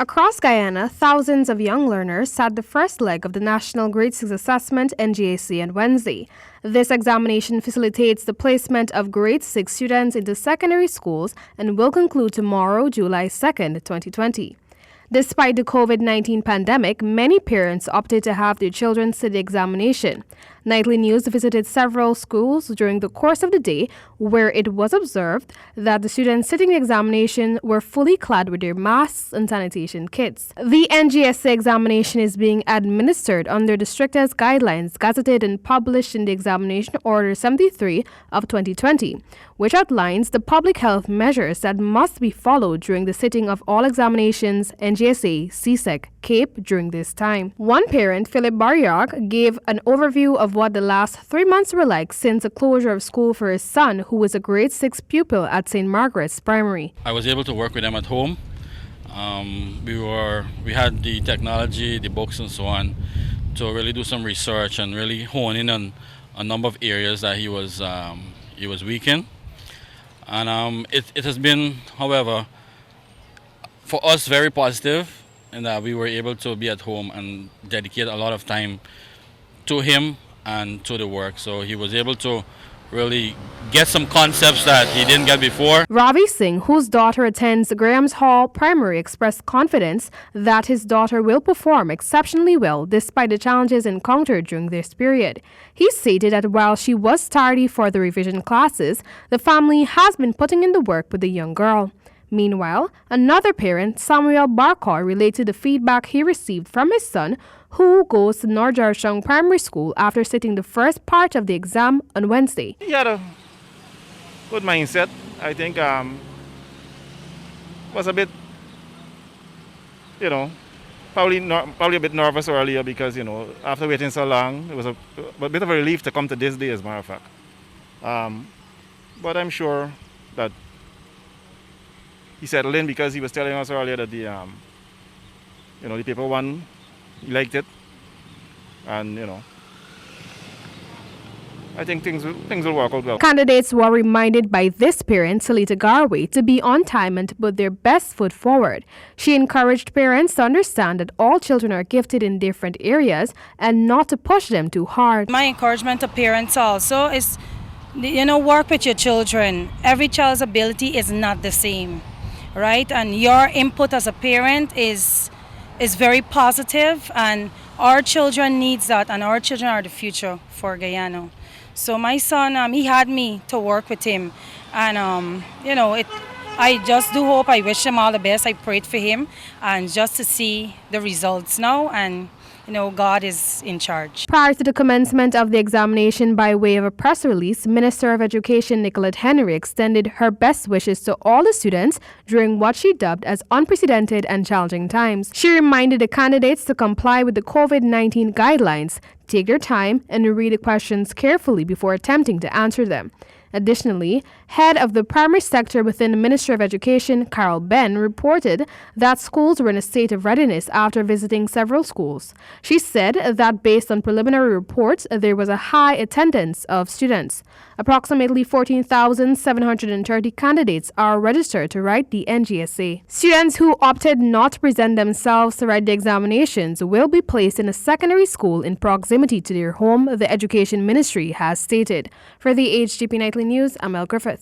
Across Guyana, thousands of young learners sat the first leg of the National Grade 6 Assessment (Ngsa) on Wednesday. This examination facilitates the placement of Grade 6 students into secondary schools and will conclude tomorrow, July 2nd, 2020. Despite the COVID-19 pandemic, many parents opted to have their children sit the examination. Nightly News visited several schools during the course of the day where it was observed that the students sitting the examination were fully clad with their masks and sanitation kits. The Ngsa examination is being administered under the strictest guidelines gazetted and published in the Examination Order 73 of 2020, which outlines the public health measures that must be followed during the sitting of all examinations, Ngsa, CSEC, CAPE during this time. One parent, Philip Barriak, gave an overview of what the last 3 months were like since the closure of school for his son, who was a grade 6 pupil at St. Margaret's Primary. I was able to work with them at home. We had the technology, the books and so on to really do some research and really hone in on a number of areas that he was weak in. And it has been, however, for us very positive in that we were able to be at home and dedicate a lot of time to him and to the work. So he was able to really get some concepts that he didn't get before. Ravi Singh, whose daughter attends Graham's Hall Primary, expressed confidence that his daughter will perform exceptionally well despite the challenges encountered during this period. He stated that while she was tardy for the revision classes, the family has been putting in the work with the young girl. Meanwhile, another parent, Samuel Barkor, related the feedback he received from his son, who goes to Norjarshung Primary School after sitting the first part of the exam on Wednesday. He had a good mindset. I think was a bit, probably a bit nervous earlier because, after waiting so long, it was a bit of a relief to come to this day, as a matter of fact. But I'm sure that he settled in because he was telling us earlier that the paper one, he liked it, and I think things will work out well. Candidates were reminded by this parent, Salita Garway, to be on time and to put their best foot forward. She encouraged parents to understand that all children are gifted in different areas and not to push them too hard. My encouragement to parents also is, work with your children. Every child's ability is not the same, right? And your input as a parent is very positive, and our children needs that, and our children are the future for Guyana. So my son, he had me to work with him, and I just do hope, I wish him all the best. I prayed for him, and just to see the results now, and God is in charge. Prior to the commencement of the examination, by way of a press release, Minister of Education Nicolette Henry extended her best wishes to all the students during what she dubbed as unprecedented and challenging times. She reminded the candidates to comply with the COVID-19 guidelines, take their time, and read the questions carefully before attempting to answer them. Additionally, head of the primary sector within the Ministry of Education, Carol Ben, reported that schools were in a state of readiness after visiting several schools. She said that based on preliminary reports, there was a high attendance of students. Approximately 14,730 candidates are registered to write the Ngsa. Students who opted not to present themselves to write the examinations will be placed in a secondary school in proximity to their home, the Education Ministry has stated. For the HGP Nightly News, Amel Griffith.